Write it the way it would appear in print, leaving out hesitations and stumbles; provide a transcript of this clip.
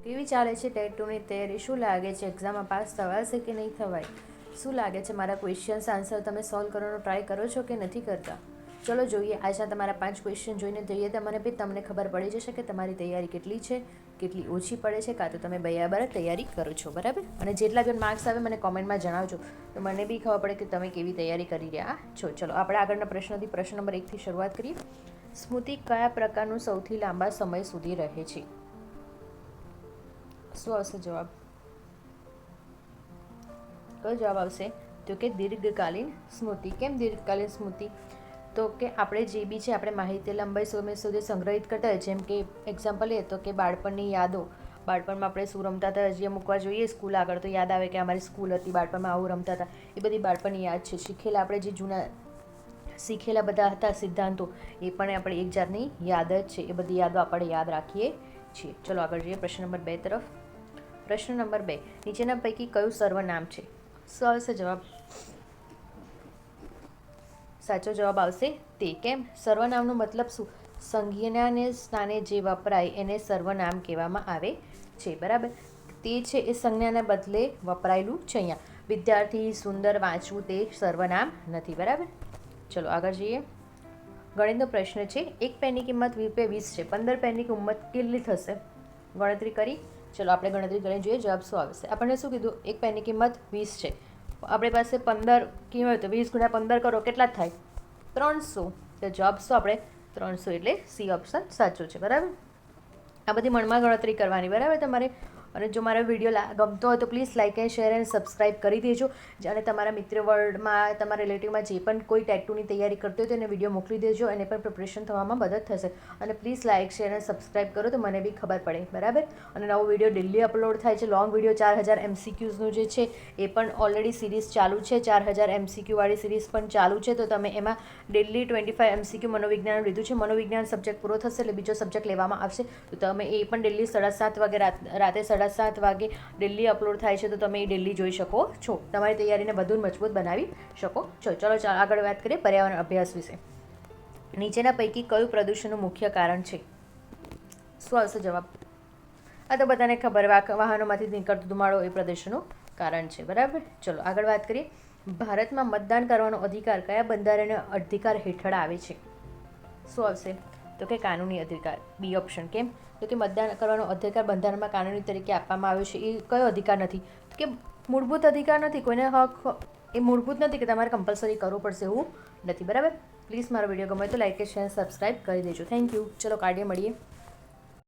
કેવી ચાલે છે ટેટ ટુની તૈયારી? શું લાગે છે એક્ઝામમાં પાસ થવાશે કે નહીં થવાય? શું લાગે છે મારા ક્વેશ્ચન્સ આન્સર તમે સોલ્વ કરવાનો ટ્રાય કરો છો કે નથી કરતા? ચલો જોઈએ આજના તમારા 5 ક્વેશ્ચન જોઈને જોઈએ તમને ખબર પડી જશે કે તમારી તૈયારી કેટલી છે, કેટલી ઓછી પડે છે, કાં તો તમે બરાબર તૈયારી કરો છો. બરાબર? અને જેટલા પણ માર્ક્સ આવે મને કોમેન્ટમાં જણાવજો તો મને બી ખબર પડે કે તમે કેવી તૈયારી કરી રહ્યા છો. ચલો આપણે આગળના પ્રશ્નથી પ્રશ્ન નંબર 1થી શરૂઆત કરીએ. સ્મૃતિ કયા પ્રકારનું સૌથી લાંબા સમય સુધી રહે છે? શું આવશે જવાબ? કયો જવાબ આવશે? તો કે દીર્ઘકાલીન સ્મૃતિ. કેમ દીર્ઘકાલીન સ્મૃતિ? તો કે આપણે જે બી છે આપણે માહિતી લંબાઈ સમય સુધી સંગ્રહિત કરતા હોય. જેમ કે એક્ઝામ્પલ લઈએ તો કે બાળપણની યાદો, બાળપણમાં આપણે શું રમતા હતા હજી મૂકવા જોઈએ સ્કૂલ આગળ તો યાદ આવે કે અમારી સ્કૂલ હતી, બાળપણમાં આવું રમતા હતા. એ બધી બાળપણની યાદ છે. શીખેલા આપણે જે જૂના શીખેલા બધા હતા સિદ્ધાંતો એ પણ આપણી એક જાતની યાદ જ છે. એ બધી યાદો આપણે યાદ રાખીએ છીએ. ચલો આગળ જોઈએ પ્રશ્ન નંબર 2 તરફ. પ્રશ્ન નંબર 2, નીચેના પૈકી કયું સર્વનામ છે? શું આવશે જવાબ? સાચો જવાબ આવશે તે. કેમ? સર્વનામનો મતલબ શું? સંજ્ઞાને સ્થાને જે વપરાય એને સર્વનામ કહેવામાં આવે છે. બરાબર? તે છે એ સંજ્ઞાને બદલે વપરાયેલું છે. અહીંયા વિદ્યાર્થી, સુંદર, વાંચવું તે સર્વનામ નથી. બરાબર? ચલો આગળ જઈએ. ગણિતનો પ્રશ્ન છે. એક પેનની કિંમત ₹20 છે. 15 પેનની કિંમત કેટલી થશે? ગણતરી કરી. ચલો આપણે ગણતરી કરીને જોઈએ જવાબ શું આવશે. આપણને શું કીધું? એક પેનની કિંમત 20 છે. આપણી પાસે 15 કિંમત, 20 × 15 કરો કેટલા થાય? 300. તો જવાબ શું આપણે 300 એટલે સી ઓપ્શન સાચો છે. બરાબર? આ બધી મનમાં ગણતરી કરવાની. બરાબર તમારે? અને જો મારો વિડીયો ગમતો હોય તો please like and share and subscribe કરી દેજો. અને તમારા મિત્ર વર્લ્ડમાં, તમારા રિલેટિવમાં જે પણ કોઈ ટેટ ટુની તૈયારી કરતો હોય તો એને વિડીયો મોકલી દેજો. એને પણ પ્રિપરેશન થવામાં મદદ થશે. અને please like share and subscribe કરો તો મને બી ખબર પડે. બરાબર? અને નવો વિડીયો ડેલી અપલોડ થાય છે. લોંગ વિડીયો 4000 MCQનું જે છે એ પણ ઓલરેડી સિરીઝ ચાલુ છે. 4000 MCQ વાળી સિરીઝ પણ ચાલુ છે. તો તમે એમાં ડેલી 25 MCQ મનોવિજ્ઞાન લીધું છે. મનોવિજ્ઞાન સબ્જેક્ટ પૂરો થશે એટલે બીજો સબ્જેક્ટ લેવામાં આવશે. તો તમે એ પણ ડેલી 7:30 વાગે રાતે 7:30 વાગે ડેલી અપલોડ થાય છે. તો તમે એ ડેલી જોઈ શકો છો. તમારી તૈયારીને વધુ મજબૂત બનાવી શકો છો. ચલો આગળ વાત કરીએ પર્યાવરણ અભ્યાસ વિશે. નીચેના પૈકી કયું પ્રદૂષણનું મુખ્ય કારણ છે? શું આવશે જવાબ? આ તો બધાને ખબર, વાહનોમાંથી નીકળતો ધુમાડો એ પ્રદૂષણનું કારણ છે. બરાબર? ચલો આગળ વાત કરીએ. ભારતમાં મતદાન કરવાનો અધિકાર કયા બંધારણીય અધિકાર હેઠળ આવે છે? શું આવશે? તો કે કાનૂની અધિકાર. B option. કેમ? તો કે મતદાન કરવાનો અધિકાર બંધારણમાં કાનૂની તરીકે આપવામાં આવ્યો છે. એ કયો અધિકાર નથી? તો કે મૂળભૂત અધિકાર નથી. કોઈને હક એ મૂળભૂત નથી કે તમારે કમ્પલસરી કરવું પડશે એવું નથી. બરાબર? પ્લીઝ મારો વિડીયો ગમે તો લાઇક શેર સબસ્ક્રાઈબ કરી દેજો. Thank you. ચલો કાઢીએ મળીએ.